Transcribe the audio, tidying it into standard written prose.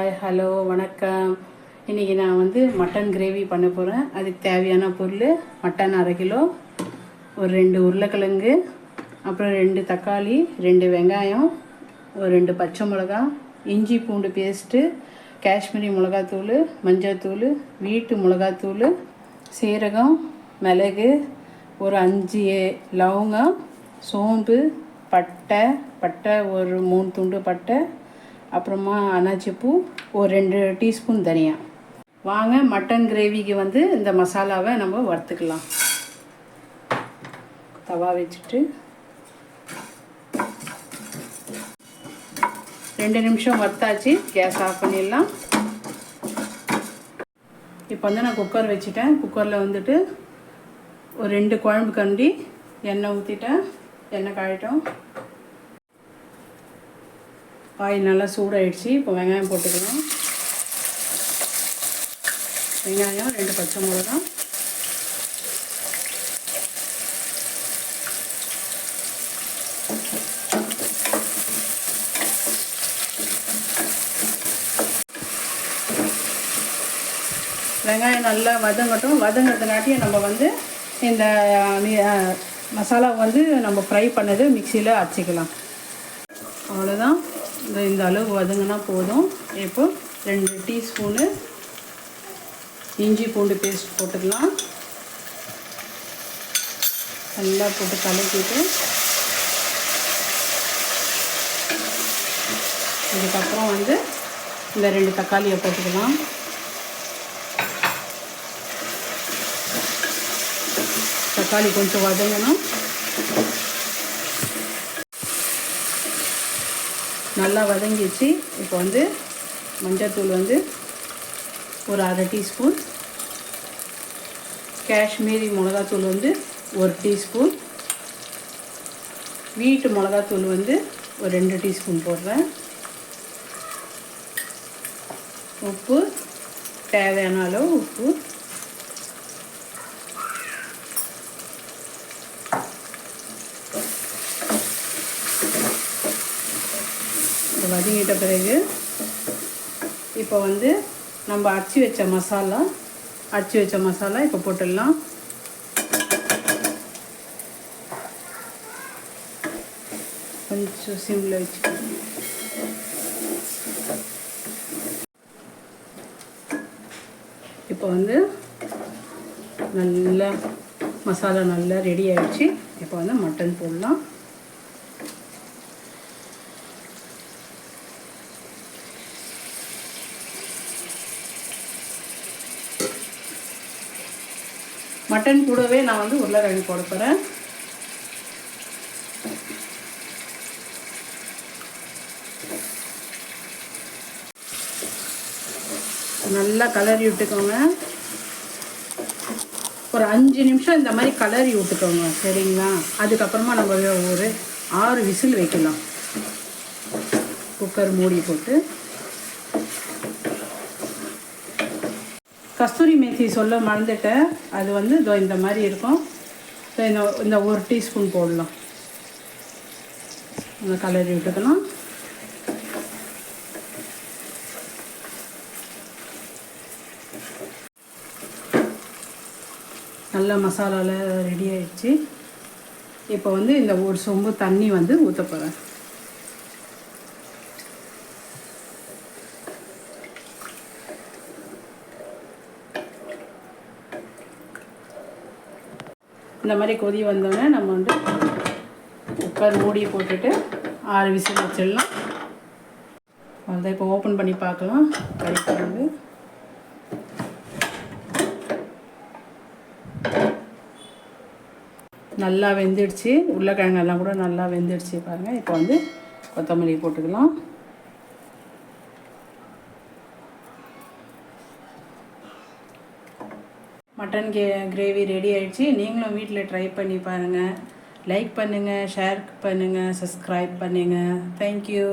Hi hello வணக்கம். இன்றைக்கி நான் மட்டன் கிரேவி பண்ண போகிறேன். அதுக்கு தேவையான பொருள் மட்டன் 1/2 கிலோ, ஒரு 2 உருளைக்கிழங்கு, அப்புறம் 2 தக்காளி, 2 வெங்காயம், ஒரு 2 பச்சை மிளகா, இஞ்சி பூண்டு பேஸ்ட்டு, காஷ்மீரி மிளகாத்தூள், மஞ்சள்தூள், வீட்டு மிளகாத்தூள், சீரகம், மிளகு, ஒரு 5 லவங்கம், சோம்பு, பட்டை ஒரு 3 துண்டு பட்டை, அப்புறமா அன்னாச்சிப்பூ, ஒரு 2 டீஸ்பூன் தனியா. வாங்க மட்டன் கிரேவிக்கு இந்த மசாலாவை நம்ம வறுத்துக்கலாம். தவா வச்சுட்டு 2 நிமிஷம் வறுத்தாச்சு. கேஸ் ஆஃப் பண்ணிடலாம். இப்போ நான் குக்கர் வச்சுட்டேன். குக்கரில் ஒரு 2 குழம்பு கரண்டி எண்ணெய் ஊற்றிட்டேன். எண்ணெய் காயட்டும். ஆயில் நல்லா சூடாயிடுச்சு. இப்போ வெங்காயம் போட்டுக்கலாம். வெங்காயம், 2 பச்சை மிளகா, வெங்காயம் நல்லா வதங்கட்டும். வதங்கிறதுனாட்டியும் நம்ம இந்த மசாலா நம்ம ஃப்ரை பண்ணது மிக்சியில் அரைச்சிக்கலாம். அவ்வளோதான். இந்த அளவு வதங்கினா போதும். இப்போ 2 டீஸ்பூனு இஞ்சி பூண்டு பேஸ்ட் போட்டுக்கலாம். நல்லா போட்டு கலக்கிட்டு இதுக்கப்புறம் இந்த 2 தக்காளியை போட்டுக்கலாம். தக்காளி கொஞ்சம் வதங்கணும். நல்லா வதங்கிச்சு. இப்போ மஞ்சள்தூள் ஒரு 1/2 டீஸ்பூன், காஷ்மீரி மிளகாத்தூள் 1 டீஸ்பூன், வீட்டு மிளகாத்தூள் ஒரு 2 டீஸ்பூன் போடுறேன். உப்பு தேவையான அளவு உப்பு. வதங்கிட்ட பிறகு இப்போ நம்ம அரைச்சி வச்ச மசாலா இப்போ போட்டுடலாம். கொஞ்சம் சிம்மில் வச்சுக்கணும். இப்போ நல்லா மசாலா நல்லா ரெடி ஆகிடுச்சு. இப்போ மட்டன் போடலாம். மட்டன் கூடவே நான் உருளைக்கிழங்கு போட போகிறேன். நல்லா கலரி விட்டுக்கோங்க. ஒரு 5 நிமிஷம் இந்த மாதிரி கலரி விட்டுக்கோங்க, சரிங்களா? அதுக்கப்புறமா நம்ம ஒரு 6 விசில் வைக்கலாம். குக்கர் மூடி போட்டு கஸ்தூரி மேத்தி சொல்ல மறந்துட்டேன். அது இதோ இந்த மாதிரி இருக்கும். இந்த 1 டீஸ்பூன் போடலாம். அந்த கலரி விட்டுக்கலாம். நல்லா மசாலாவில் ரெடி ஆகிடுச்சு. இப்போ இந்த ஒரு சொம்பு தண்ணி ஊற்ற போகிறேன். இந்த மாதிரி கொதி வந்தோடனே நம்ம குக்கர் மூடி போட்டுட்டு 6 விசில் வச்சிடலாம். அதை இப்போ ஓப்பன் பண்ணி பார்க்கலாம். கறி நல்லா வெந்துடுச்சு. உருளைக்கிழங்கெல்லாம் கூட நல்லா வெந்துடுச்சு பாருங்கள். இப்போ கொத்தமல்லி போட்டுக்கலாம். மட்டன் கிரேவி ரெடி ஆகிடுச்சு. நீங்களும் வீட்டில் ட்ரை பண்ணி பாருங்கள். லைக் பண்ணுங்கள், ஷேர் பண்ணுங்கள், சப்ஸ்கிரைப் பண்ணுங்கள். தேங்க்யூ.